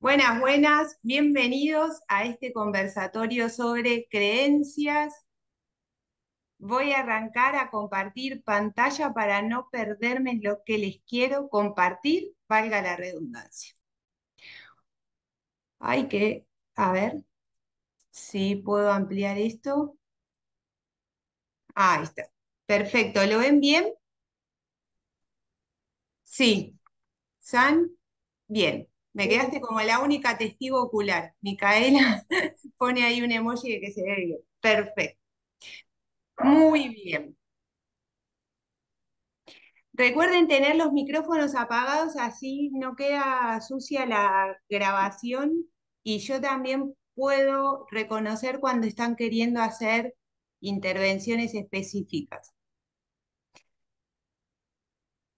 Buenas, buenas, bienvenidos a este conversatorio sobre creencias. Voy a arrancar a compartir pantalla para no perderme lo que les quiero compartir, valga la redundancia. Hay que, a ver si puedo ampliar esto. Ahí está. Perfecto, ¿lo ven bien? Sí. ¿San? Bien. Me quedaste como la única testigo ocular. Micaela pone ahí un emoji de que se ve bien. Perfecto. Muy bien. Recuerden tener los micrófonos apagados, así no queda sucia la grabación y yo también puedo reconocer cuando están queriendo hacer intervenciones específicas.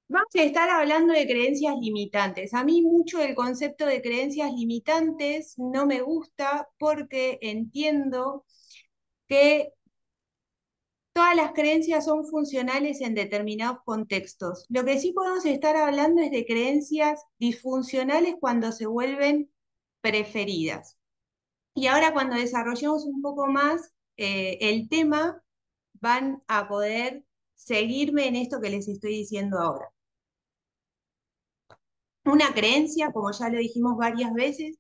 Vamos a estar hablando de creencias limitantes. A mí mucho el concepto de creencias limitantes no me gusta porque entiendo que todas las creencias son funcionales en determinados contextos. Lo que sí podemos estar hablando es de creencias disfuncionales cuando se vuelven preferidas. Y ahora cuando desarrollemos un poco más el tema, van a poder seguirme en esto que les estoy diciendo ahora. Una creencia, como ya lo dijimos varias veces,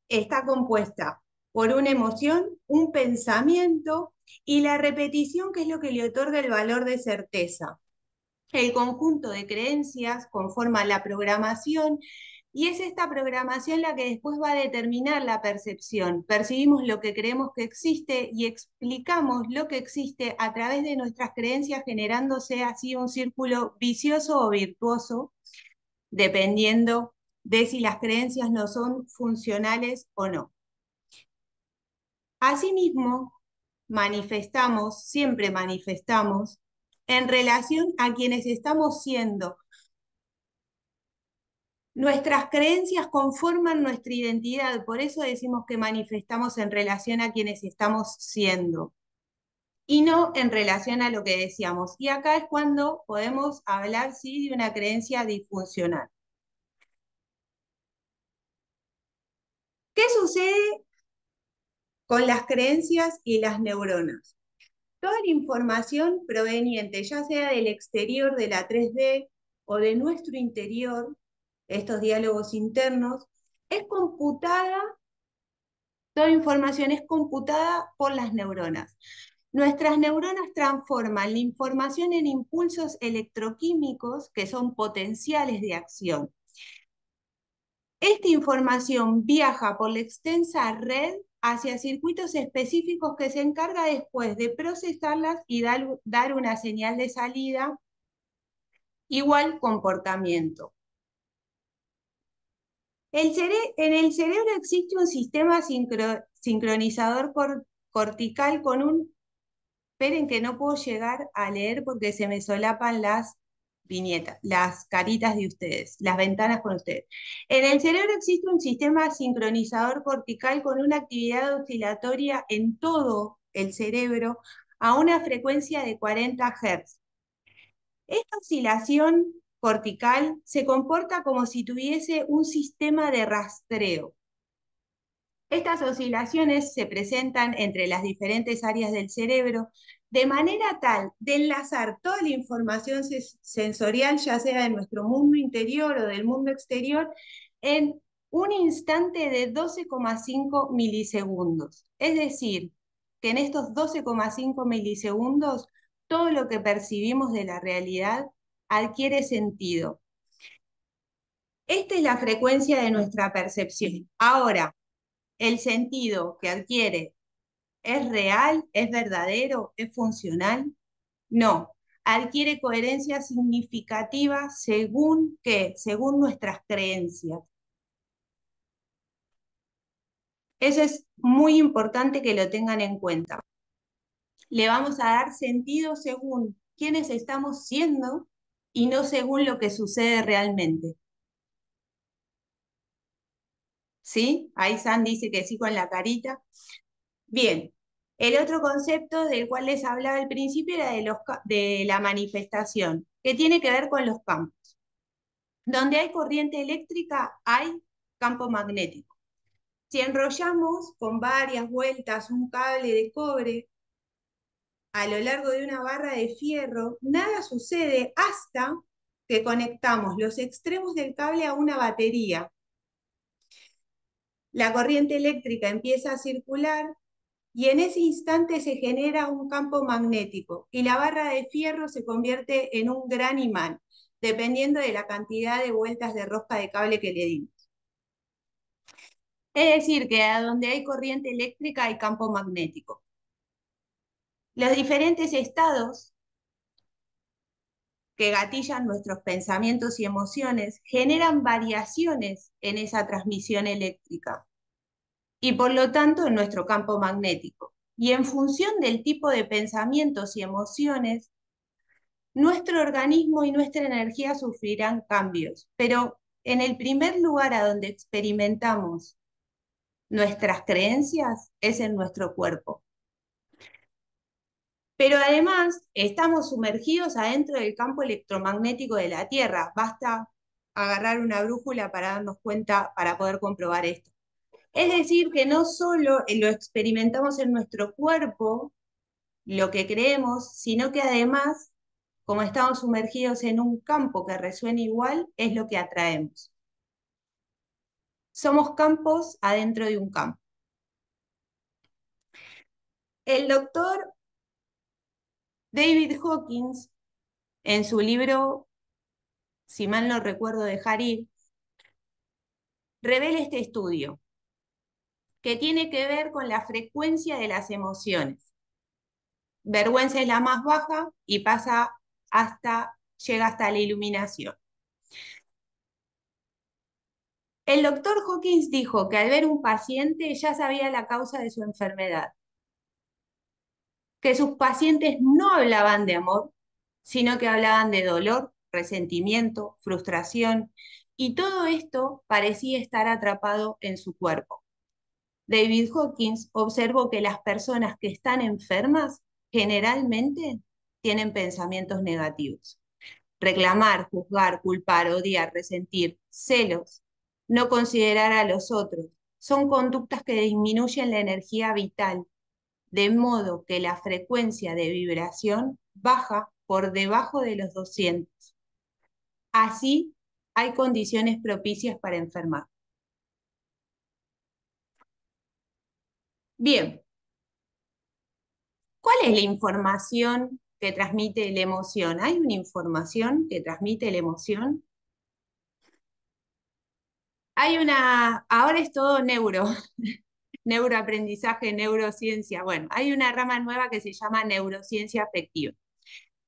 está compuesta por una emoción, un pensamiento y la repetición, que es lo que le otorga el valor de certeza. El conjunto de creencias conforma la programación y es esta programación la que después va a determinar la percepción. Percibimos lo que creemos que existe y explicamos lo que existe a través de nuestras creencias, generándose así un círculo vicioso o virtuoso, dependiendo de si las creencias no son funcionales o no. Asimismo, manifestamos, siempre manifestamos, en relación a quienes estamos siendo. Nuestras creencias conforman nuestra identidad, por eso decimos que manifestamos en relación a quienes estamos siendo y no en relación a lo que decíamos. Y acá es cuando podemos hablar, sí, de una creencia disfuncional. ¿Qué sucede con las creencias y las neuronas? Toda la información proveniente, ya sea del exterior de la 3D o de nuestro interior, estos diálogos internos, es computada. Toda información es computada por las neuronas. Nuestras neuronas transforman la información en impulsos electroquímicos que son potenciales de acción. Esta información viaja por la extensa red hacia circuitos específicos que se encarga después de procesarlas y dar una señal de salida, igual comportamiento. En el cerebro existe un sistema sincronizador cortical con un. Esperen que no puedo llegar a leer porque se me solapan las viñetas, las caritas de ustedes, las ventanas con ustedes. En el cerebro existe un sistema sincronizador cortical con una actividad oscilatoria en todo el cerebro a una frecuencia de 40 Hz. Esta oscilación cortical se comporta como si tuviese un sistema de rastreo. Estas oscilaciones se presentan entre las diferentes áreas del cerebro de manera tal de enlazar toda la información sensorial, ya sea de nuestro mundo interior o del mundo exterior, en un instante de 12,5 milisegundos. Es decir, que en estos 12,5 milisegundos todo lo que percibimos de la realidad adquiere sentido. Esta es la frecuencia de nuestra percepción. Ahora, el sentido que adquiere es real, es verdadero, es funcional. No, adquiere coherencia significativa según qué, según nuestras creencias. Eso es muy importante que lo tengan en cuenta. Le vamos a dar sentido según quiénes estamos siendo y no según lo que sucede realmente. ¿Sí? Ahí San dice que sí con la carita. Bien, el otro concepto del cual les hablaba al principio era de la manifestación, que tiene que ver con los campos. Donde hay corriente eléctrica hay campo magnético. Si enrollamos con varias vueltas un cable de cobre a lo largo de una barra de fierro, nada sucede hasta que conectamos los extremos del cable a una batería. La corriente eléctrica empieza a circular y en ese instante se genera un campo magnético y la barra de fierro se convierte en un gran imán, dependiendo de la cantidad de vueltas de rosca de cable que le dimos. Es decir, que a donde hay corriente eléctrica hay campo magnético. Los diferentes estados que gatillan nuestros pensamientos y emociones generan variaciones en esa transmisión eléctrica y por lo tanto en nuestro campo magnético. Y en función del tipo de pensamientos y emociones, nuestro organismo y nuestra energía sufrirán cambios, pero en el primer lugar a donde experimentamos nuestras creencias es en nuestro cuerpo. Pero además estamos sumergidos adentro del campo electromagnético de la Tierra. Basta agarrar una brújula para darnos cuenta, para poder comprobar esto. Es decir, que no solo lo experimentamos en nuestro cuerpo, lo que creemos, sino que además, como estamos sumergidos en un campo que resuena igual, es lo que atraemos. Somos campos adentro de un campo. El doctor David Hawkins, en su libro, si mal no recuerdo, Dejar ir, revela este estudio que tiene que ver con la frecuencia de las emociones. Vergüenza es la más baja y llega hasta la iluminación. El doctor Hawkins dijo que al ver un paciente ya sabía la causa de su enfermedad, que sus pacientes no hablaban de amor, sino que hablaban de dolor, resentimiento, frustración, y todo esto parecía estar atrapado en su cuerpo. David Hawkins observó que las personas que están enfermas generalmente tienen pensamientos negativos. Reclamar, juzgar, culpar, odiar, resentir, celos, no considerar a los otros, son conductas que disminuyen la energía vital, de modo que la frecuencia de vibración baja por debajo de los 200. Así, hay condiciones propicias para enfermar. Bien, ¿cuál es la información que transmite la emoción? ¿Hay una información que transmite la emoción? Ahora es todo neuroaprendizaje, neurociencia. Bueno, hay una rama nueva que se llama neurociencia afectiva.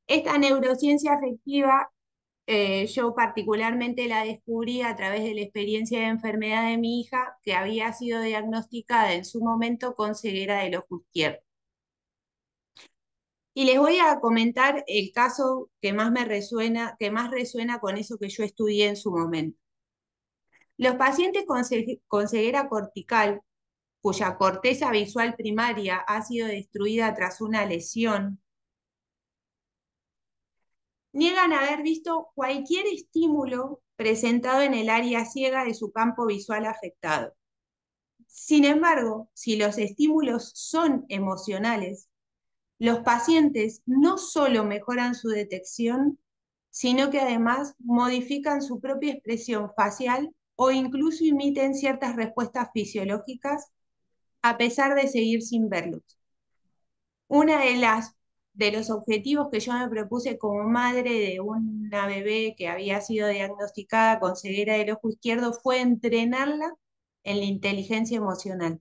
Esta neurociencia afectiva, yo particularmente la descubrí a través de la experiencia de enfermedad de mi hija, que había sido diagnosticada en su momento con ceguera del ojo izquierdo. Y les voy a comentar el caso que más resuena con eso que yo estudié en su momento. Los pacientes con ceguera cortical, cuya corteza visual primaria ha sido destruida tras una lesión, niegan haber visto cualquier estímulo presentado en el área ciega de su campo visual afectado. Sin embargo, si los estímulos son emocionales, los pacientes no solo mejoran su detección, sino que además modifican su propia expresión facial o incluso imiten ciertas respuestas fisiológicas a pesar de seguir sin verlos. Una de los objetivos que yo me propuse como madre de una bebé que había sido diagnosticada con ceguera del ojo izquierdo fue entrenarla en la inteligencia emocional.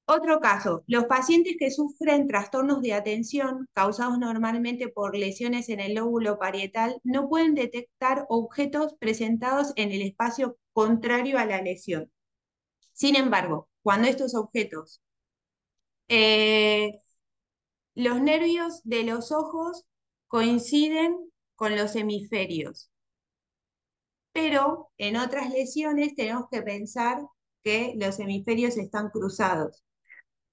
Otro caso, los pacientes que sufren trastornos de atención causados normalmente por lesiones en el lóbulo parietal no pueden detectar objetos presentados en el espacio contrario a la lesión. Sin embargo, cuando estos objetos, los nervios de los ojos coinciden con los hemisferios, pero en otras lesiones tenemos que pensar que los hemisferios están cruzados.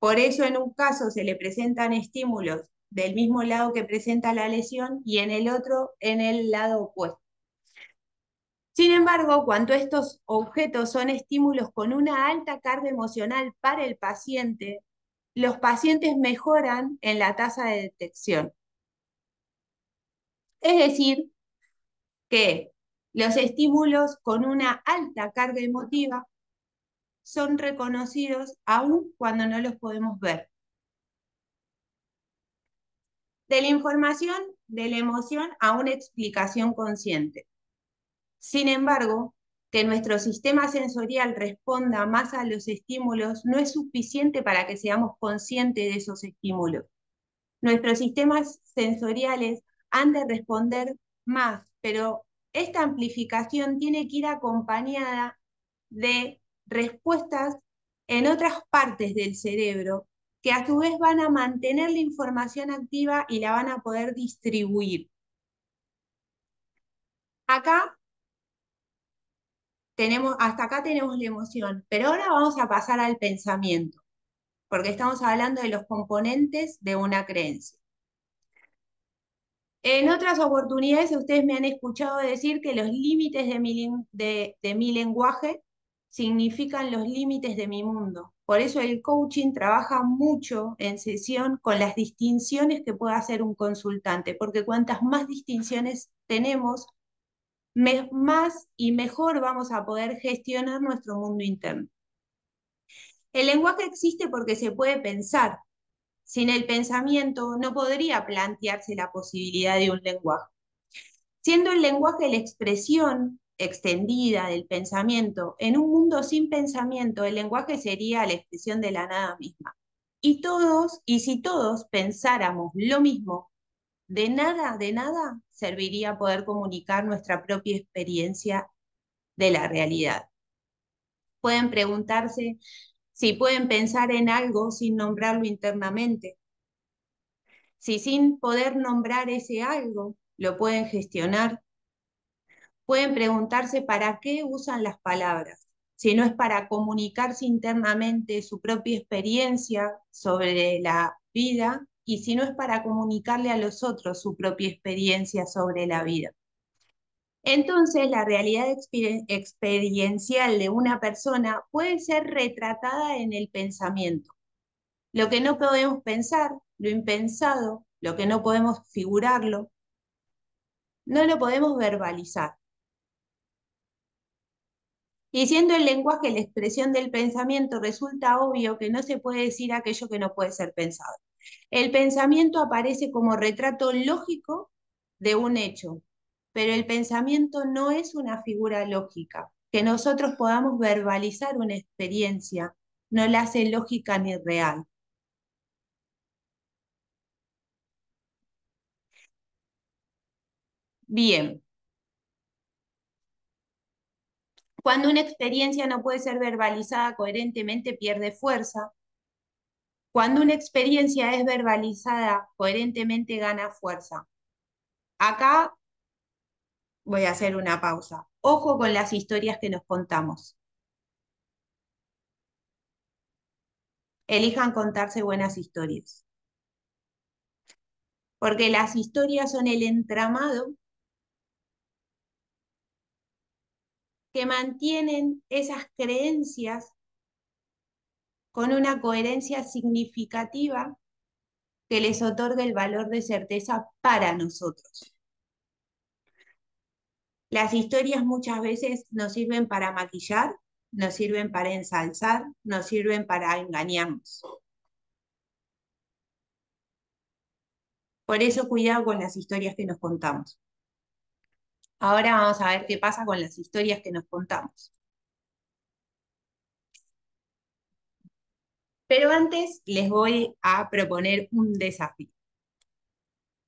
Por eso en un caso se le presentan estímulos del mismo lado que presenta la lesión y en el otro en el lado opuesto. Sin embargo, cuando estos objetos son estímulos con una alta carga emocional para el paciente, los pacientes mejoran en la tasa de detección. Es decir, que los estímulos con una alta carga emotiva son reconocidos aun cuando no los podemos ver. De la información, de la emoción a una explicación consciente. Sin embargo, que nuestro sistema sensorial responda más a los estímulos no es suficiente para que seamos conscientes de esos estímulos. Nuestros sistemas sensoriales han de responder más, pero esta amplificación tiene que ir acompañada de respuestas en otras partes del cerebro que a su vez van a mantener la información activa y la van a poder distribuir. Acá hasta acá tenemos la emoción, pero ahora vamos a pasar al pensamiento, porque estamos hablando de los componentes de una creencia. En otras oportunidades ustedes me han escuchado decir que los límites de mi lenguaje significan los límites de mi mundo. Por eso el coaching trabaja mucho en sesión con las distinciones que puede hacer un consultante, porque cuantas más distinciones tenemos, más y mejor vamos a poder gestionar nuestro mundo interno. El lenguaje existe porque se puede pensar. Sin el pensamiento no podría plantearse la posibilidad de un lenguaje. Siendo el lenguaje la expresión extendida del pensamiento, en un mundo sin pensamiento, el lenguaje sería la expresión de la nada misma. Y si todos pensáramos lo mismo, de nada serviría poder comunicar nuestra propia experiencia de la realidad. Pueden preguntarse si pueden pensar en algo sin nombrarlo internamente, si sin poder nombrar ese algo lo pueden gestionar. Pueden preguntarse para qué usan las palabras, si no es para comunicarse internamente su propia experiencia sobre la vida y si no es para comunicarle a los otros su propia experiencia sobre la vida. Entonces, la realidad experiencial de una persona puede ser retratada en el pensamiento. Lo que no podemos pensar, lo impensado, lo que no podemos figurarlo, no lo podemos verbalizar. Y siendo el lenguaje la expresión del pensamiento, resulta obvio que no se puede decir aquello que no puede ser pensado. El pensamiento aparece como retrato lógico de un hecho, pero el pensamiento no es una figura lógica. Que nosotros podamos verbalizar una experiencia no la hace lógica ni real. Bien, cuando una experiencia no puede ser verbalizada coherentemente, pierde fuerza. Cuando una experiencia es verbalizada coherentemente, gana fuerza. Acá voy a hacer una pausa. Ojo con las historias que nos contamos. Elijan contarse buenas historias, porque las historias son el entramado que mantienen esas creencias con una coherencia significativa que les otorga el valor de certeza para nosotros. Las historias muchas veces nos sirven para maquillar, nos sirven para ensalzar, nos sirven para engañarnos. Por eso cuidado con las historias que nos contamos. Ahora vamos a ver qué pasa con las historias que nos contamos. Pero antes les voy a proponer un desafío.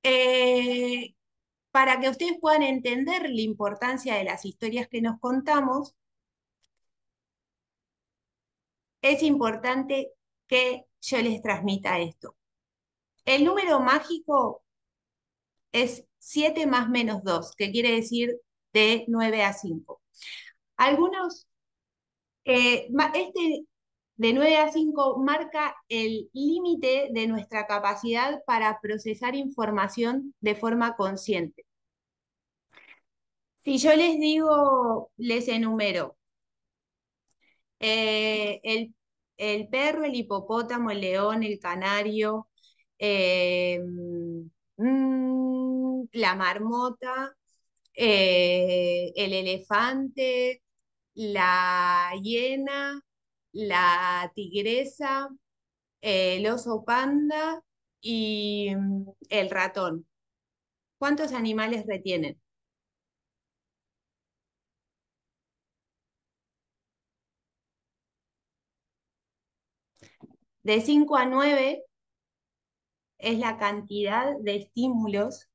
Eh, para que ustedes puedan entender la importancia de las historias que nos contamos, es importante que yo les transmita esto. El número mágico es 7 más menos 2, que quiere decir de 9 a 5. Algunos, este de 9 a 5 marca el límite de nuestra capacidad para procesar información de forma consciente. Si yo les digo, les enumero, el perro, el hipopótamo, el león, el canario, eh, la marmota, el elefante, la hiena, la tigresa, el oso panda y el ratón. ¿Cuántos animales retienen? De 5 a 9 es la cantidad de estímulos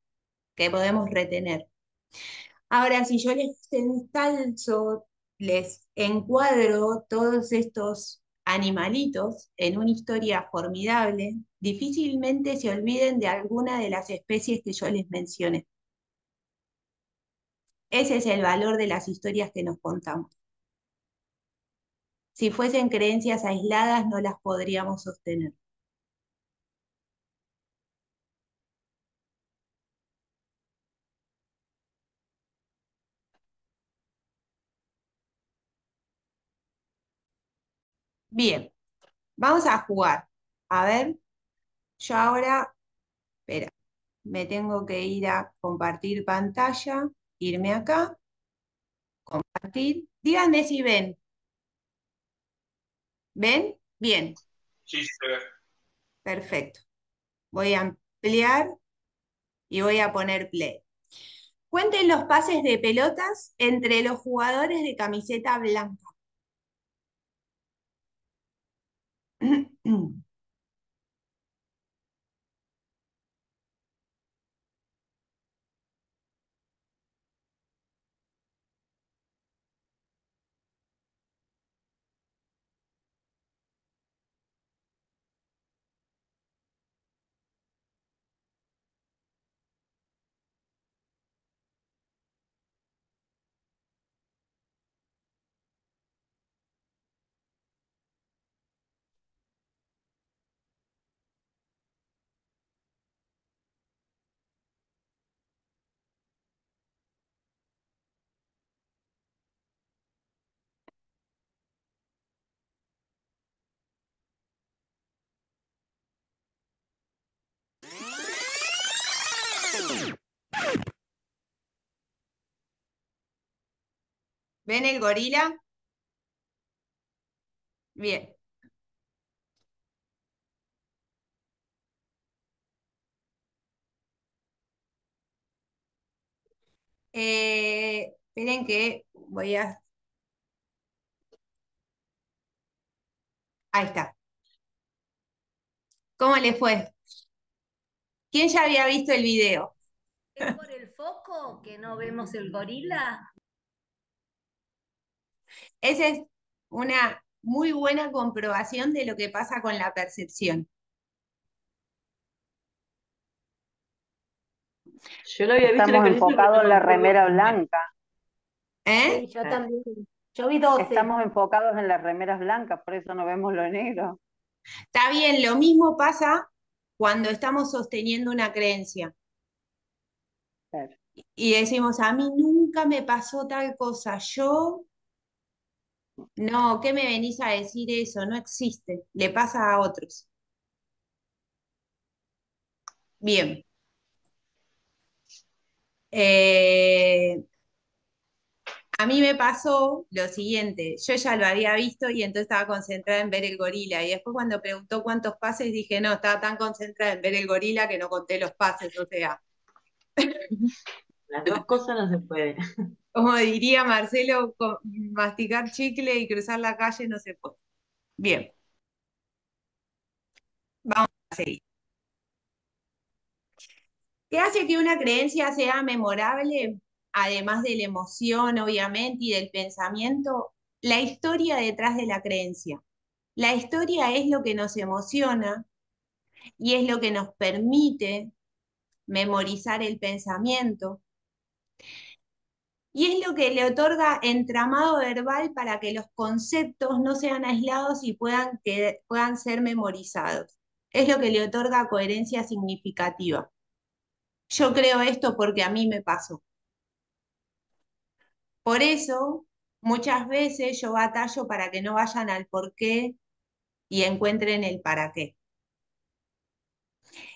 que podemos retener. Ahora, si yo les ensalzo, les encuadro todos estos animalitos en una historia formidable, difícilmente se olviden de alguna de las especies que yo les mencioné. Ese es el valor de las historias que nos contamos. Si fuesen creencias aisladas, no las podríamos sostener. Bien, vamos a jugar. A ver, yo ahora, espera, me tengo que ir a compartir pantalla, irme acá, compartir. Díganme si ven. ¿Ven? Bien, Sí, sí, se ve. perfecto. Voy a ampliar y voy a poner play. Cuenten los pases de pelotas entre los jugadores de camiseta blanca. ¿Ven el gorila? Bien. Esperen que voy a... Ahí está. ¿Cómo le fue? ¿Quién ya había visto el video? ¿Es por el foco que no vemos el gorila? Esa es una muy buena comprobación de lo que pasa con la percepción. Yo lo había visto la Estamos acaricia, pero enfocados no en me la acuerdo remera muy bien. blanca. ¿Eh? Sí, yo Ah, también. Yo vi 12. Estamos enfocados en las remeras blancas, por eso no vemos lo negro. Está bien, lo mismo pasa cuando estamos sosteniendo una creencia Claro. y decimos, a mí nunca me pasó tal cosa, yo, no, ¿qué me venís a decir eso? No existe, le pasa a otros. Bien. Eh, a mí me pasó lo siguiente, yo ya lo había visto y entonces estaba concentrada en ver el gorila y después cuando preguntó cuántos pases dije, no, estaba tan concentrada en ver el gorila que no conté los pases, o sea, las dos cosas no se pueden. como diría Marcelo, masticar chicle y cruzar la calle no se puede. Bien, vamos a seguir. ¿Qué hace que una creencia sea memorable? Además de la emoción, obviamente, y del pensamiento, la historia detrás de la creencia. La historia es lo que nos emociona y es lo que nos permite memorizar el pensamiento y es lo que le otorga entramado verbal para que los conceptos no sean aislados y puedan ser memorizados. Es lo que le otorga coherencia significativa. Yo creo esto porque a mí me pasó. Por eso, muchas veces yo batallo para que no vayan al por qué y encuentren el para qué.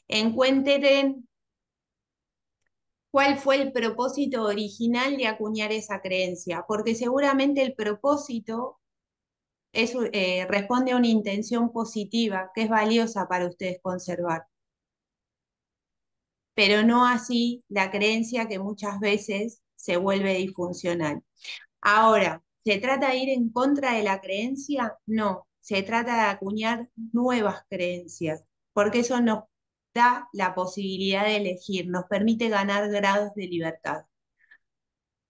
Encuentren cuál fue el propósito original de acuñar esa creencia, porque seguramente el propósito responde a una intención positiva que es valiosa para ustedes conservar, pero no así la creencia que muchas veces se vuelve disfuncional. Ahora, ¿se trata de ir en contra de la creencia? No, se trata de acuñar nuevas creencias, porque eso nos da la posibilidad de elegir, nos permite ganar grados de libertad.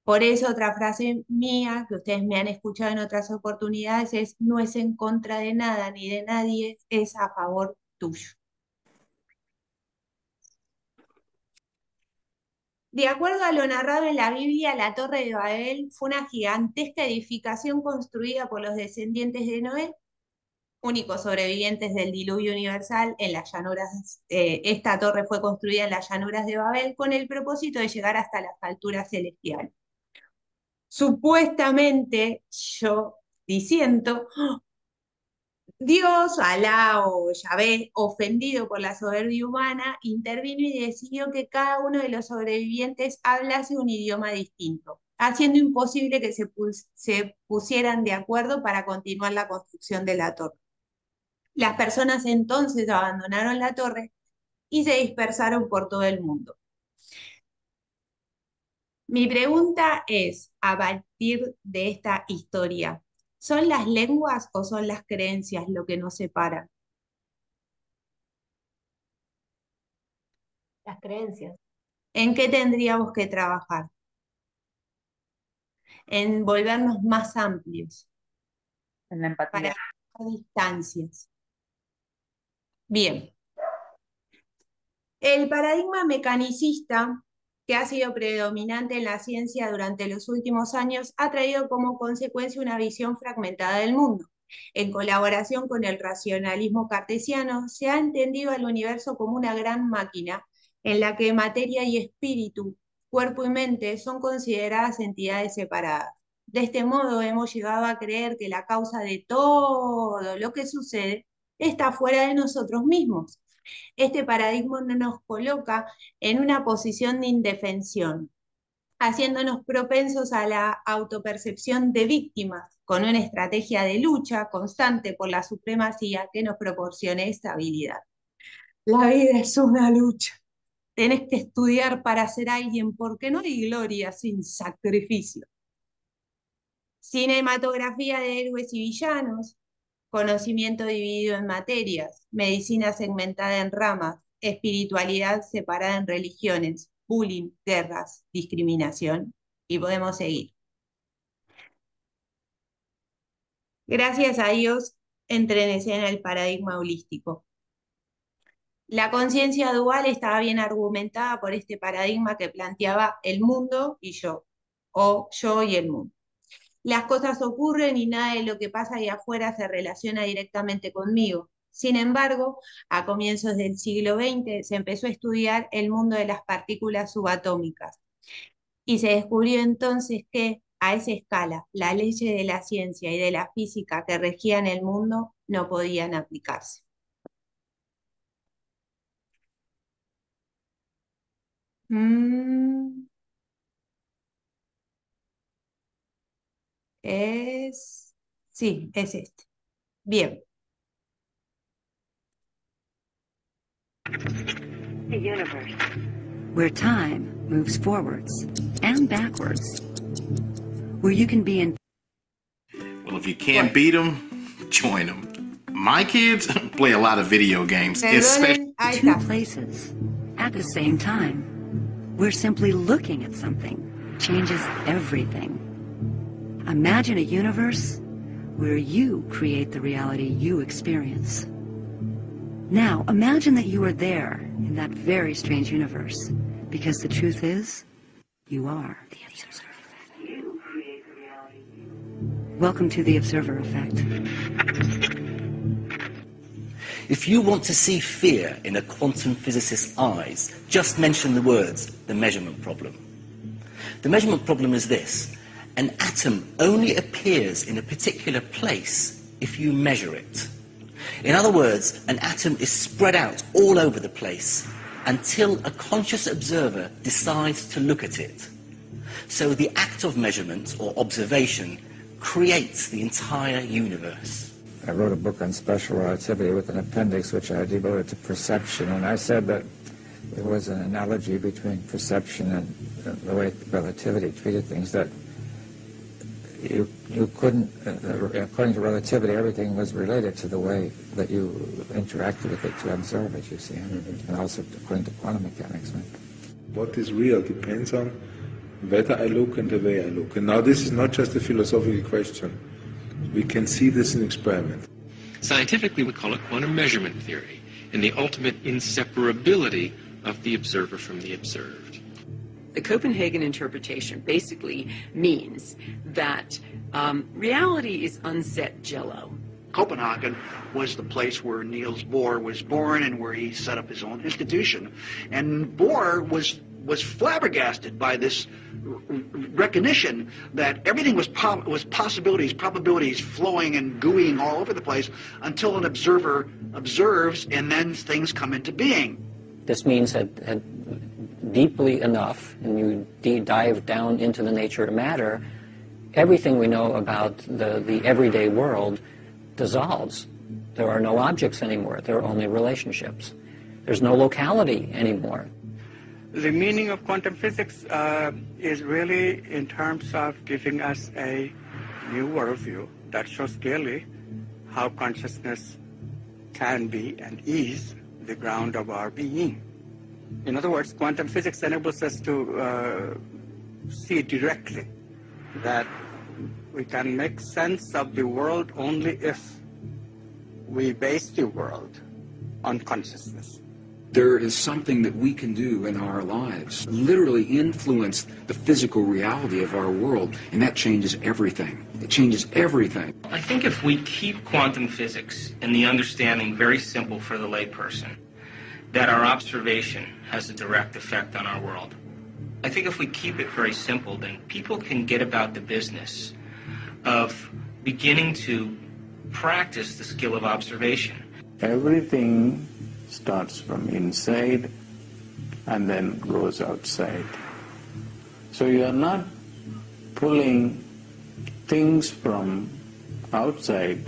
Por eso otra frase mía, que ustedes me han escuchado en otras oportunidades, es: no es en contra de nada ni de nadie, es a favor tuyo. De acuerdo a lo narrado en la Biblia, la Torre de Babel fue una gigantesca edificación construida por los descendientes de Noé, únicos sobrevivientes del diluvio universal en las llanuras. Esta torre fue construida en las llanuras de Babel con el propósito de llegar hasta las alturas celestiales. Supuestamente, yo diciendo, Dios, Alá o Yahvé, ofendido por la soberbia humana, intervino y decidió que cada uno de los sobrevivientes hablase un idioma distinto, haciendo imposible que se pusieran de acuerdo para continuar la construcción de la torre. Las personas entonces abandonaron la torre y se dispersaron por todo el mundo. Mi pregunta es, a partir de esta historia, ¿son las lenguas o son las creencias lo que nos separa? Las creencias. ¿En qué tendríamos que trabajar? En volvernos más amplios, En la empatía. para bajar distancias. Bien. El paradigma mecanicista, que ha sido predominante en la ciencia durante los últimos años, ha traído como consecuencia una visión fragmentada del mundo. En colaboración con el racionalismo cartesiano, se ha entendido al universo como una gran máquina en la que materia y espíritu, cuerpo y mente son consideradas entidades separadas. De este modo, hemos llegado a creer que la causa de todo lo que sucede está fuera de nosotros mismos. Este paradigma nos coloca en una posición de indefensión, haciéndonos propensos a la autopercepción de víctimas, con una estrategia de lucha constante por la supremacía que nos proporcione estabilidad. La vida es una lucha. Tenés que estudiar para ser alguien, porque no hay gloria sin sacrificio. Cinematografía de héroes y villanos, conocimiento dividido en materias, medicina segmentada en ramas, espiritualidad separada en religiones, bullying, guerras, discriminación, y podemos seguir. Gracias a Dios, entré en escena el paradigma holístico. La conciencia dual estaba bien argumentada por este paradigma que planteaba el mundo y yo, o yo y el mundo. Las cosas ocurren y nada de lo que pasa ahí afuera se relaciona directamente conmigo. Sin embargo, a comienzos del siglo XX se empezó a estudiar el mundo de las partículas subatómicas y se descubrió entonces que a esa escala las leyes de la ciencia y de la física que regían el mundo no podían aplicarse. Sí, es este. Bien. A universe where time moves forwards and backwards, where you can be in. Well, if you can't beat them, join them. My kids play a lot of video games, especially Two places at the same time, where simply looking at something changes everything. Imagine a universe where you create the reality you experience. Now, imagine that you are there in that very strange universe, because the truth is, you are the Observer Effect. You create the reality. Welcome to the Observer Effect. If you want to see fear in a quantum physicist's eyes, just mention the words, the measurement problem. The measurement problem is this: An atom only appears in a particular place if you measure it. In other words, an atom is spread out all over the place until a conscious observer decides to look at it. So the act of measurement or observation creates the entire universe. I wrote a book on special relativity with an appendix which I devoted to perception, and I said that there was an analogy between perception and the way relativity treated things, that you couldn't, according to relativity, everything was related to the way that you interacted with it to observe it, you see, and also according to quantum mechanics. Right? What is real depends on whether I look and the way I look. And now this is not just a philosophical question. We can see this in experiment. Scientifically, we call it quantum measurement theory, and the ultimate inseparability of the observer from the observed. The Copenhagen interpretation basically means that reality is unset jello. Copenhagen was the place where Niels Bohr was born and where he set up his own institution. And Bohr was flabbergasted by this recognition that everything was possibilities, probabilities flowing and gooeying all over the place until an observer observes and then things come into being. This means that deeply enough, and you dive down into the nature of matter, everything we know about the everyday world dissolves. There are no objects anymore. There are only relationships. There's no locality anymore. The meaning of quantum physics is really in terms of giving us a new worldview that shows clearly how consciousness can be and is the ground of our being. In other words, quantum physics enables us to see directly that we can make sense of the world only if we base the world on consciousness. There is something that we can do in our lives, literally influence the physical reality of our world, and that changes everything. It changes everything. I think if we keep quantum physics and the understanding very simple for the layperson, that our observation has a direct effect on our world. I think if we keep it very simple, then people can get about the business of beginning to practice the skill of observation. Everything starts from inside and then goes outside. So you are not pulling things from outside,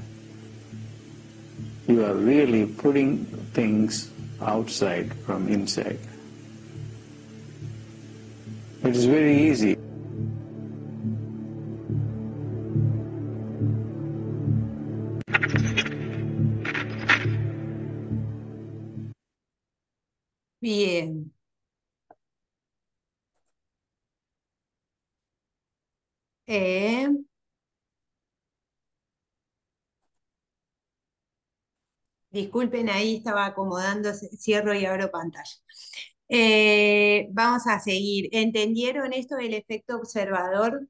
you are really putting things outside from inside. It is very easy. Bien. Disculpen, ahí estaba acomodando, cierro y abro pantalla. Vamos a seguir. ¿Entendieron esto del efecto observador?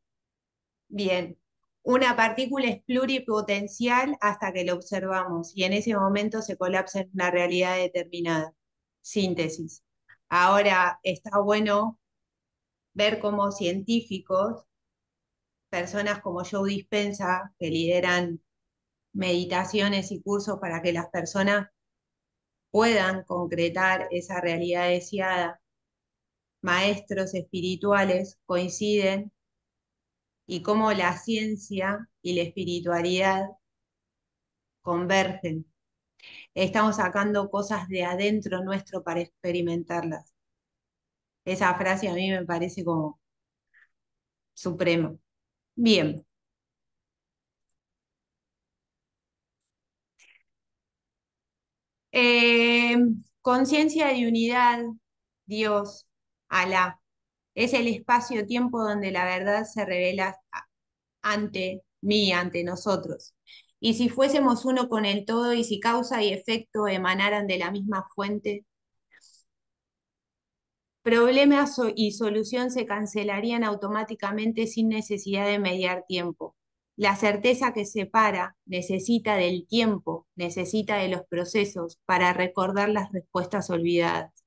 Bien. Una partícula es pluripotencial hasta que la observamos y en ese momento se colapsa en una realidad determinada. Síntesis. Ahora está bueno ver cómo científicos, personas como Joe Dispenza, que lideran meditaciones y cursos para que las personas puedan concretar esa realidad deseada, maestros espirituales coinciden y cómo la ciencia y la espiritualidad convergen. Estamos sacando cosas de adentro nuestro para experimentarlas. Esa frase a mí me parece como suprema. Bien. Conciencia de unidad, Dios, Alá, es el espacio-tiempo donde la verdad se revela ante mí, ante nosotros. Y si fuésemos uno con el todo y si causa y efecto emanaran de la misma fuente, problemas y solución se cancelarían automáticamente sin necesidad de mediar tiempo. La certeza que separa necesita del tiempo, necesita de los procesos para recordar las respuestas olvidadas.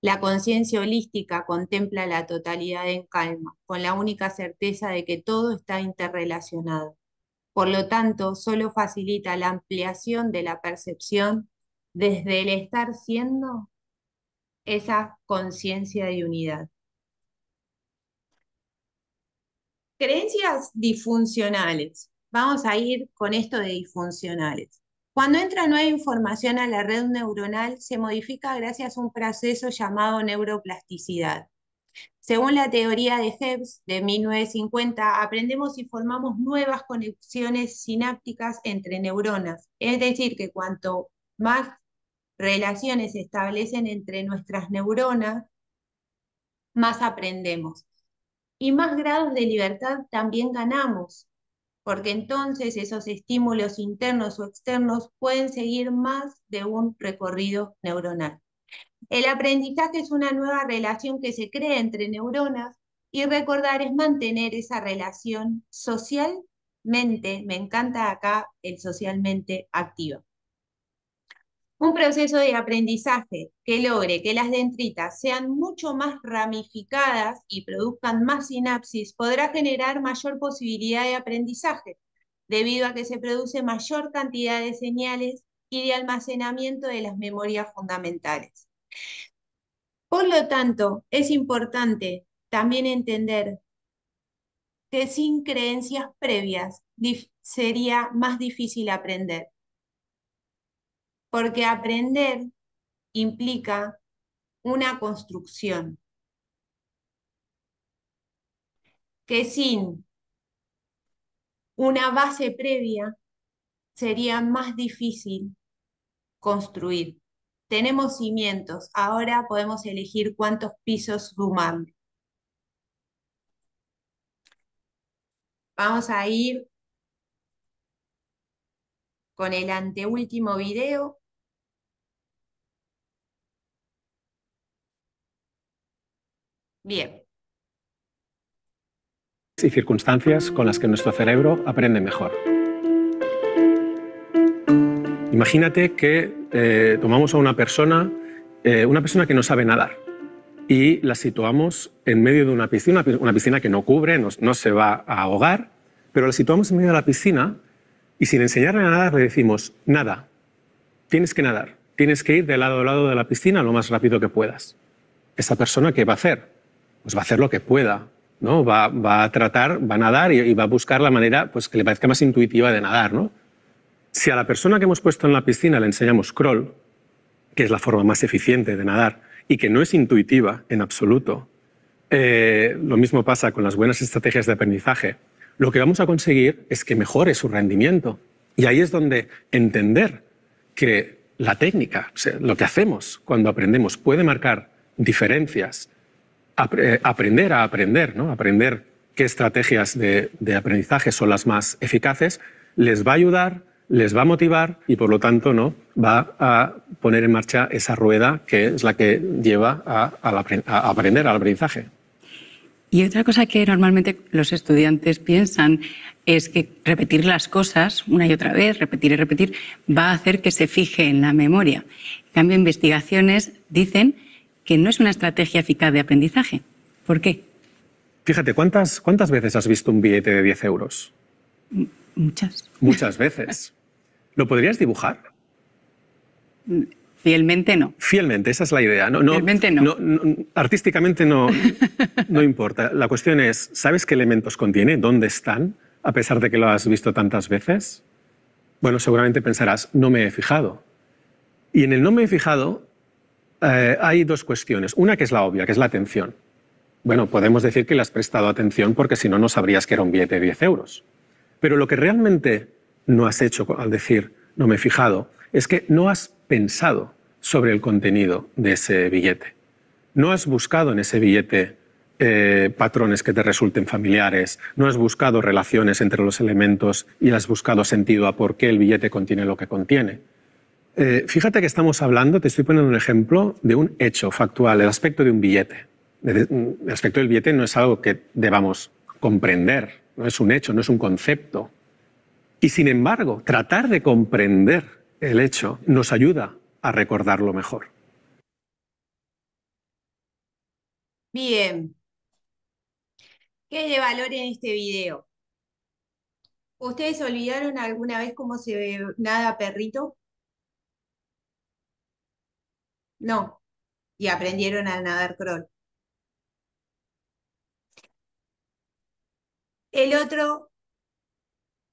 La conciencia holística contempla la totalidad en calma, con la única certeza de que todo está interrelacionado. Por lo tanto, solo facilita la ampliación de la percepción desde el estar siendo esa conciencia de unidad. Creencias disfuncionales. Vamos a ir con esto de disfuncionales. Cuando entra nueva información a la red neuronal, se modifica gracias a un proceso llamado neuroplasticidad. Según la teoría de Hebb de 1950, aprendemos y formamos nuevas conexiones sinápticas entre neuronas. Es decir, que cuanto más relaciones se establecen entre nuestras neuronas, más aprendemos. Y más grados de libertad también ganamos, porque entonces esos estímulos internos o externos pueden seguir más de un recorrido neuronal. El aprendizaje es una nueva relación que se crea entre neuronas y recordar es mantener esa relación socialmente, me encanta acá el socialmente activa. Un proceso de aprendizaje que logre que las dendritas sean mucho más ramificadas y produzcan más sinapsis podrá generar mayor posibilidad de aprendizaje, debido a que se produce mayor cantidad de señales y de almacenamiento de las memorias fundamentales. Por lo tanto, es importante también entender que sin creencias previas sería más difícil aprender, porque aprender implica una construcción que sin una base previa sería más difícil construir. Tenemos cimientos, ahora podemos elegir cuántos pisos sumar. Vamos a ir con el anteúltimo video. Bien. Y circunstancias con las que nuestro cerebro aprende mejor. Imagínate que tomamos a una persona que no sabe nadar y la situamos en medio de una piscina que no cubre, no se va a ahogar, pero la situamos en medio de la piscina y sin enseñarle a nadar le decimos, nada, tienes que nadar, tienes que ir de lado a lado de la piscina lo más rápido que puedas. ¿Esa persona qué va a hacer? Pues va a hacer lo que pueda, ¿no? Va a nadar y va a buscar la manera pues, que le parezca más intuitiva de nadar, ¿no? Si a la persona que hemos puesto en la piscina le enseñamos crawl, que es la forma más eficiente de nadar y que no es intuitiva en absoluto, lo mismo pasa con las buenas estrategias de aprendizaje, lo que vamos a conseguir es que mejore su rendimiento. Y ahí es donde entender que la técnica, o sea, lo que hacemos cuando aprendemos, puede marcar diferencias. Aprender a aprender, ¿no? Aprender qué estrategias de aprendizaje son las más eficaces, les va a ayudar, les va a motivar y por lo tanto ¿no? va a poner en marcha esa rueda que es la que lleva a aprender al aprendizaje. Y otra cosa que normalmente los estudiantes piensan es que repetir las cosas una y otra vez, repetir y repetir, va a hacer que se fije en la memoria. En cambio, investigaciones dicen que no es una estrategia eficaz de aprendizaje. ¿Por qué? Fíjate, ¿cuántas veces has visto un billete de 10 euros? Muchas. Muchas veces. ¿Lo podrías dibujar? Fielmente no. Fielmente, esa es la idea. Fielmente no. Artísticamente no importa. La cuestión es, ¿sabes qué elementos contiene? ¿Dónde están? A pesar de que lo has visto tantas veces. Bueno, seguramente pensarás, no me he fijado. Y en el no me he fijado hay dos cuestiones. Una que es la obvia, que es la atención. Bueno, podemos decir que le has prestado atención porque si no, no sabrías que era un billete de 10 euros. Pero lo que realmente no has hecho al decir no me he fijado es que no has pensado sobre el contenido de ese billete. No has buscado en ese billete patrones que te resulten familiares, no has buscado relaciones entre los elementos y has buscado sentido a por qué el billete contiene lo que contiene. Fíjate que estamos hablando, te estoy poniendo un ejemplo de un hecho factual, el aspecto de un billete. El aspecto del billete no es algo que debamos comprender, no es un hecho, no es un concepto. Y sin embargo, tratar de comprender el hecho nos ayuda a recordarlo mejor. Bien, ¿qué hay de valor en este video? ¿Ustedes olvidaron alguna vez cómo se nada perrito? No, y aprendieron a nadar crawl. El otro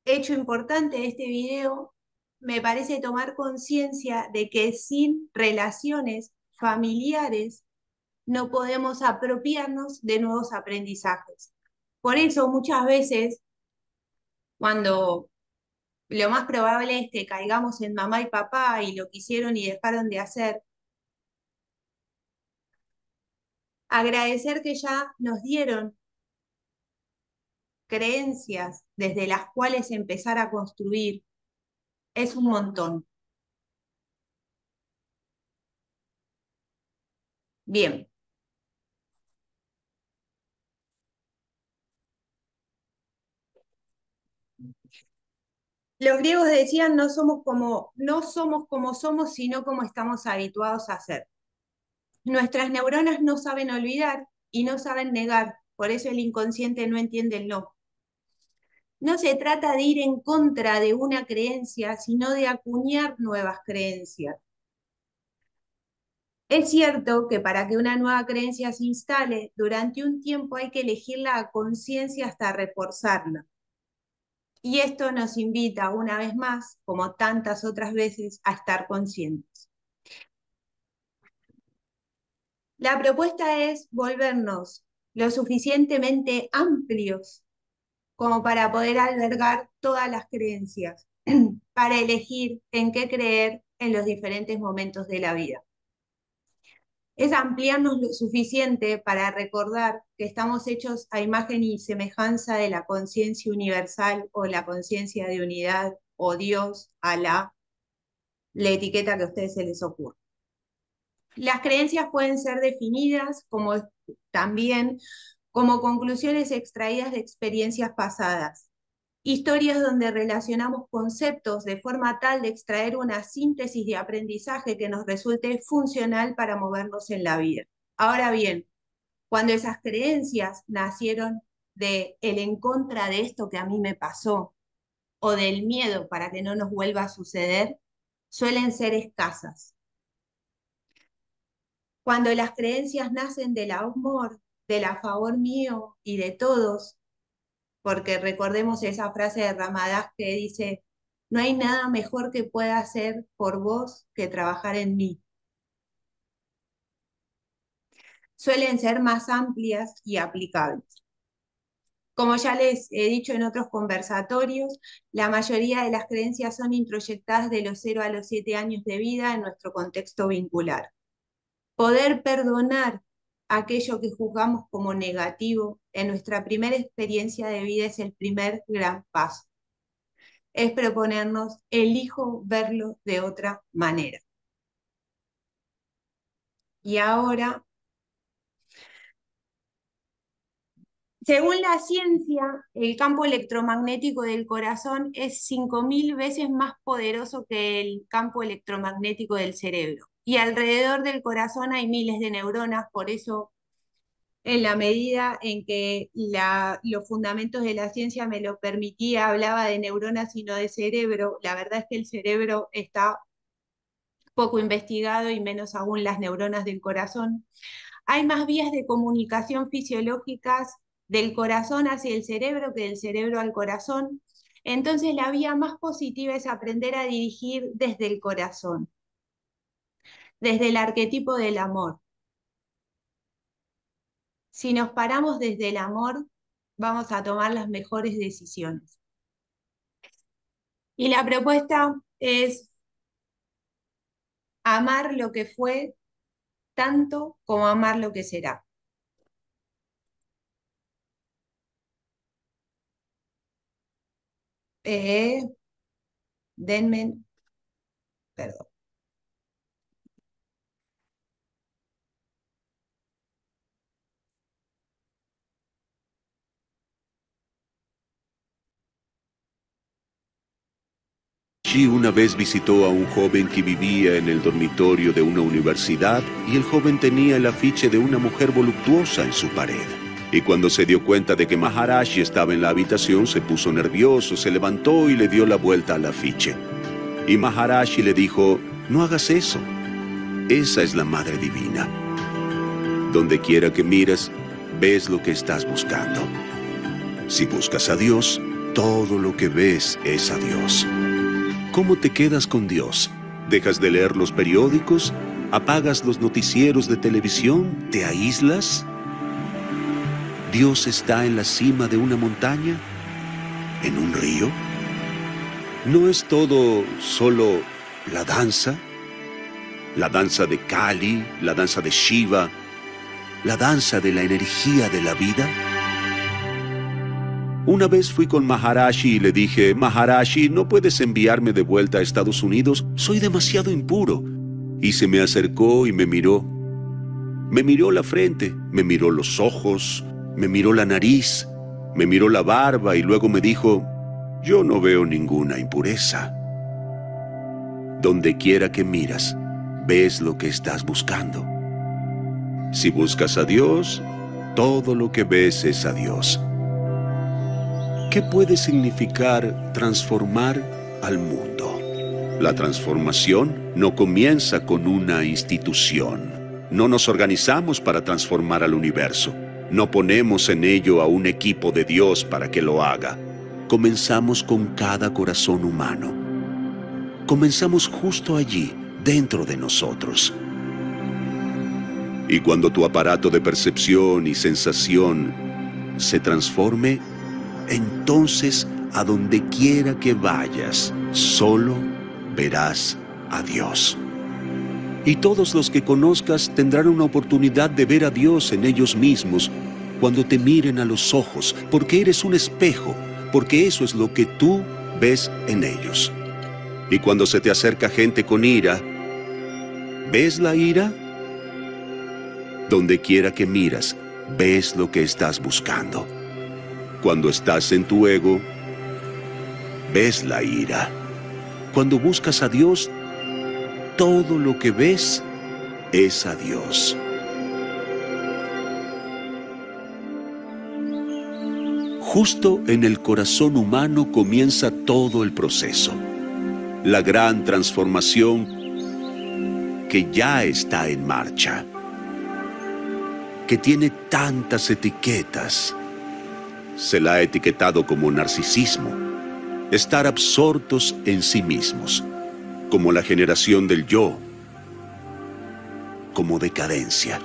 hecho importante de este video me parece tomar conciencia de que sin relaciones familiares no podemos apropiarnos de nuevos aprendizajes. Por eso muchas veces cuando lo más probable es que caigamos en mamá y papá y lo que hicieron y dejaron de hacer, agradecer que ya nos dieron creencias desde las cuales empezar a construir es un montón. Bien. Los griegos decían no somos como somos, sino como estamos habituados a ser. Nuestras neuronas no saben olvidar y no saben negar, por eso el inconsciente no entiende el no. No se trata de ir en contra de una creencia, sino de acuñar nuevas creencias. Es cierto que para que una nueva creencia se instale, durante un tiempo hay que elegirla a conciencia hasta reforzarla. Y esto nos invita una vez más, como tantas otras veces, a estar conscientes. La propuesta es volvernos lo suficientemente amplios como para poder albergar todas las creencias, para elegir en qué creer en los diferentes momentos de la vida. Es ampliarnos lo suficiente para recordar que estamos hechos a imagen y semejanza de la conciencia universal o la conciencia de unidad o Dios, Alá, la etiqueta que a ustedes se les ocurra. Las creencias pueden ser definidas también como conclusiones extraídas de experiencias pasadas, historias donde relacionamos conceptos de forma tal de extraer una síntesis de aprendizaje que nos resulte funcional para movernos en la vida. Ahora bien, cuando esas creencias nacieron de el en contra de esto que a mí me pasó o del miedo para que no nos vuelva a suceder, suelen ser escasas. Cuando las creencias nacen del amor, del a favor mío y de todos, porque recordemos esa frase de Ramadás que dice, no hay nada mejor que pueda hacer por vos que trabajar en mí. Suelen ser más amplias y aplicables. Como ya les he dicho en otros conversatorios, la mayoría de las creencias son introyectadas de los 0 a los 7 años de vida en nuestro contexto vincular. Poder perdonar aquello que juzgamos como negativo en nuestra primera experiencia de vida es el primer gran paso. Es proponernos, elijo verlo de otra manera. Y ahora, según la ciencia, el campo electromagnético del corazón es 5.000 veces más poderoso que el campo electromagnético del cerebro. Y alrededor del corazón hay miles de neuronas, por eso en la medida en que los fundamentos de la ciencia me lo permitía, hablaba de neuronas y no de cerebro. La verdad es que el cerebro está poco investigado y menos aún las neuronas del corazón. Hay más vías de comunicación fisiológicas del corazón hacia el cerebro que del cerebro al corazón. Entonces la vía más positiva es aprender a dirigir desde el corazón, desde el arquetipo del amor. Si nos paramos desde el amor, vamos a tomar las mejores decisiones. Y la propuesta es amar lo que fue tanto como amar lo que será. Denme, perdón. una vez visitó a un joven que vivía en el dormitorio de una universidad y el joven tenía el afiche de una mujer voluptuosa en su pared. Y cuando se dio cuenta de que Maharaji estaba en la habitación, se puso nervioso, se levantó y le dio la vuelta al afiche. Y Maharaji le dijo, no hagas eso. Esa es la Madre Divina. Donde quiera que mires, ves lo que estás buscando. Si buscas a Dios, todo lo que ves es a Dios. ¿Cómo te quedas con Dios? ¿Dejas de leer los periódicos? ¿Apagas los noticieros de televisión? ¿Te aíslas? ¿Dios está en la cima de una montaña? ¿En un río? ¿No es todo solo la danza? La danza de Kali, la danza de Shiva, la danza de la energía de la vida. Una vez fui con Maharaji y le dije, Maharaji, ¿no puedes enviarme de vuelta a Estados Unidos? Soy demasiado impuro. Y se me acercó y me miró. Me miró la frente, me miró los ojos, me miró la nariz, me miró la barba y luego me dijo, yo no veo ninguna impureza. Donde quiera que miras, ves lo que estás buscando. Si buscas a Dios, todo lo que ves es a Dios. ¿Qué puede significar transformar al mundo? La transformación no comienza con una institución. No nos organizamos para transformar al universo. No ponemos en ello a un equipo de Dios para que lo haga. Comenzamos con cada corazón humano. Comenzamos justo allí, dentro de nosotros. Y cuando tu aparato de percepción y sensación se transforme, entonces, a donde quiera que vayas, solo verás a Dios. Y todos los que conozcas tendrán una oportunidad de ver a Dios en ellos mismos cuando te miren a los ojos, porque eres un espejo, porque eso es lo que tú ves en ellos. Y cuando se te acerca gente con ira, ¿ves la ira? Donde quiera que miras, ves lo que estás buscando. Cuando estás en tu ego, ves la ira. Cuando buscas a Dios, todo lo que ves es a Dios. Justo en el corazón humano comienza todo el proceso. La gran transformación que ya está en marcha, que tiene tantas etiquetas. Se la ha etiquetado como narcisismo, estar absortos en sí mismos, como la generación del yo, como decadencia.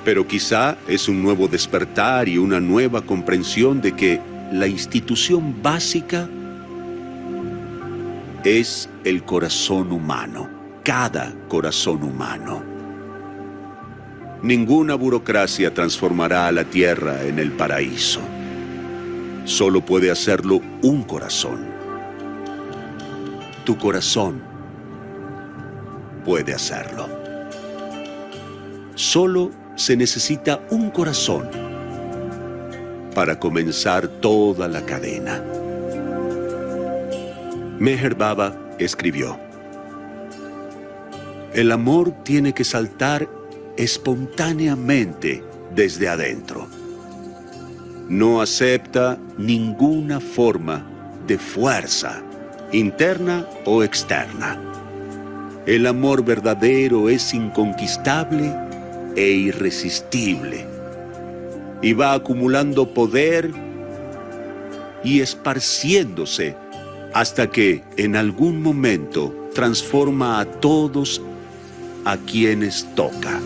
Pero quizá es un nuevo despertar y una nueva comprensión de que la institución básica es el corazón humano, cada corazón humano. Ninguna burocracia transformará a la tierra en el paraíso. Solo puede hacerlo un corazón. Tu corazón puede hacerlo. Solo se necesita un corazón para comenzar toda la cadena. Meher Baba escribió: el amor tiene que saltar espontáneamente desde adentro. No acepta ninguna forma de fuerza, interna o externa. El amor verdadero es inconquistable e irresistible, y va acumulando poder y esparciéndose hasta que en algún momento transforma a todos a quienes toca.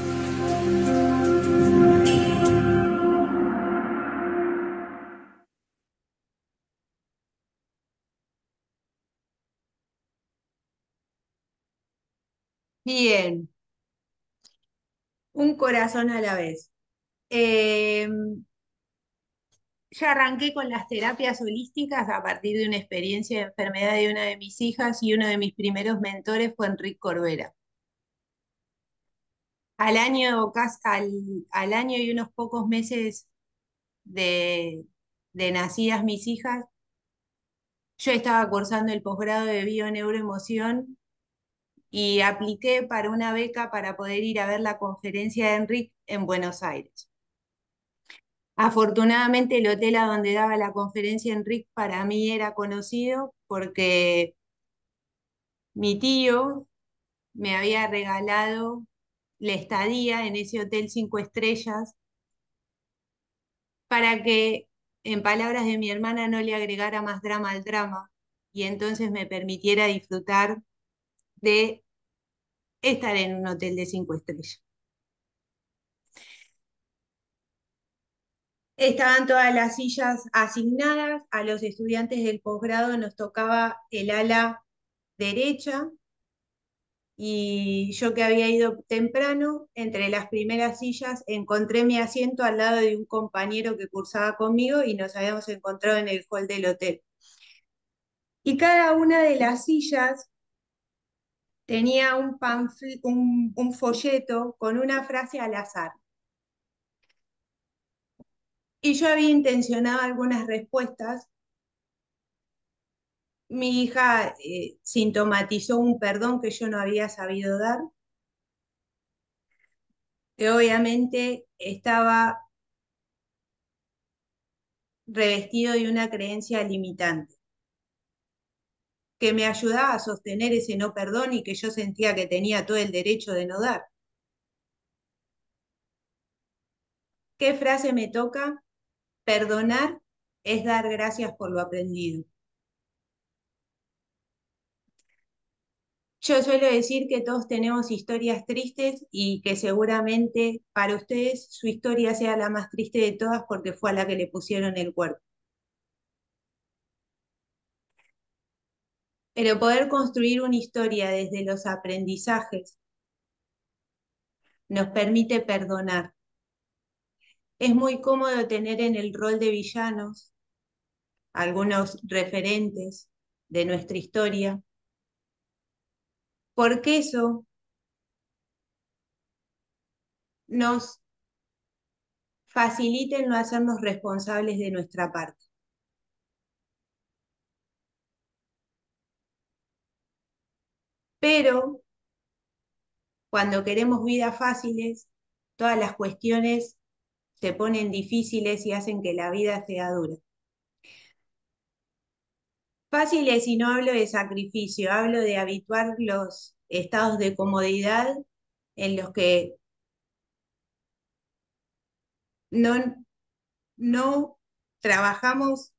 Bien, un corazón a la vez. Ya arranqué con las terapias holísticas a partir de una experiencia de enfermedad de una de mis hijas y uno de mis primeros mentores fue Enrique Corbera. Al año y unos pocos meses de nacidas mis hijas, Yo estaba cursando el posgrado de Bio-Neuroemoción y apliqué para una beca para poder ir a ver la conferencia de Enrique en Buenos Aires. Afortunadamente el hotel a donde daba la conferencia Enrique para mí era conocido porque mi tío me había regalado la estadía en ese hotel 5 estrellas para que, en palabras de mi hermana, no le agregara más drama al drama y entonces me permitiera disfrutar de estar en un hotel de 5 estrellas. Estaban todas las sillas asignadas, a los estudiantes del posgrado nos tocaba el ala derecha y yo que había ido temprano, entre las primeras sillas encontré mi asiento al lado de un compañero que cursaba conmigo y nos habíamos encontrado en el hall del hotel. Y cada una de las sillas tenía un folleto con una frase al azar. Y yo había intencionado algunas respuestas. Mi hija sintomatizó un perdón que yo no había sabido dar, que obviamente estaba revestido de una creencia limitante, que me ayudaba a sostener ese no perdón y que yo sentía que tenía todo el derecho de no dar. ¿Qué frase me toca? Perdonar es dar gracias por lo aprendido. Yo suelo decir que todos tenemos historias tristes y que seguramente para ustedes su historia sea la más triste de todas porque fue a la que le pusieron el cuerpo. Pero poder construir una historia desde los aprendizajes nos permite perdonar. Es muy cómodo tener en el rol de villanos algunos referentes de nuestra historia, porque eso nos facilita el no hacernos responsables de nuestra parte. Pero cuando queremos vidas fáciles, todas las cuestiones se ponen difíciles y hacen que la vida sea dura. Fáciles, y no hablo de sacrificio, hablo de habituar los estados de comodidad en los que no trabajamos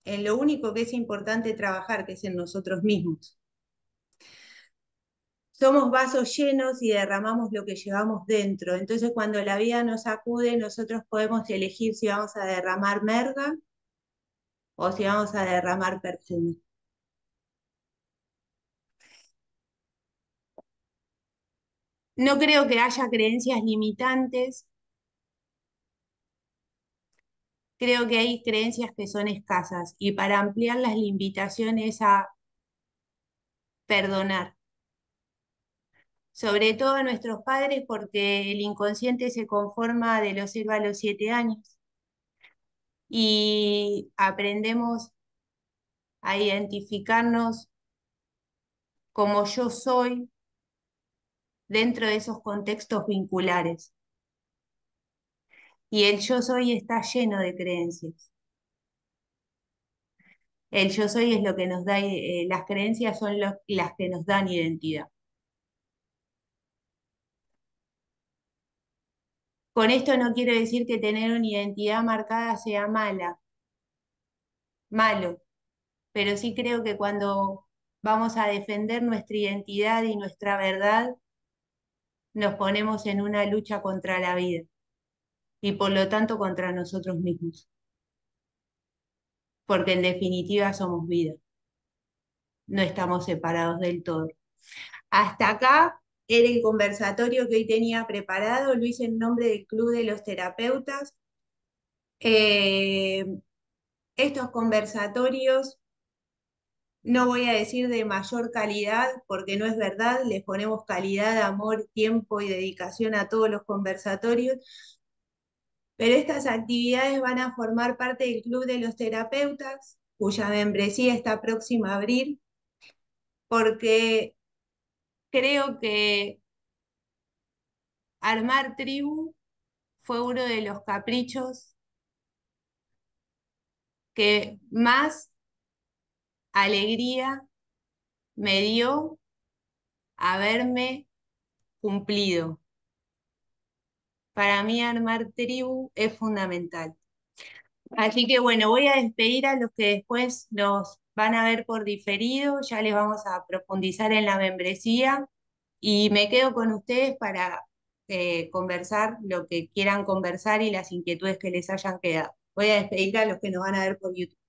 en lo único que es importante trabajar, que es en nosotros mismos. Somos vasos llenos y derramamos lo que llevamos dentro. Entonces, cuando la vida nos sacude, nosotros podemos elegir si vamos a derramar merda o si vamos a derramar perfume. No creo que haya creencias limitantes. Creo que hay creencias que son escasas y para ampliarlas la invitación es a perdonar. Sobre todo a nuestros padres porque el inconsciente se conforma de los 0 a los 7 años y aprendemos a identificarnos como yo soy dentro de esos contextos vinculares. Y el yo soy está lleno de creencias. El yo soy es lo que nos da, las creencias son las que nos dan identidad. Con esto no quiero decir que tener una identidad marcada sea malo, pero sí creo que cuando vamos a defender nuestra identidad y nuestra verdad, nos ponemos en una lucha contra la vida y por lo tanto contra nosotros mismos. Porque en definitiva somos vida. No estamos separados del todo. Hasta acá era el conversatorio que hoy tenía preparado, lo hice en nombre del Club de los Terapeutas. Estos conversatorios, no voy a decir de mayor calidad, porque no es verdad, les ponemos calidad, amor, tiempo y dedicación a todos los conversatorios, pero estas actividades van a formar parte del Club de los Terapeutas, cuya membresía está próxima a abrir, porque creo que armar tribu fue uno de los caprichos que más alegría me dio haberme cumplido. Para mí armar tribu es fundamental. Así que bueno, voy a despedir a los que después nos van a ver por diferido, ya les vamos a profundizar en la membresía y me quedo con ustedes para conversar lo que quieran conversar y las inquietudes que les hayan quedado. Voy a despedir a los que nos van a ver por YouTube.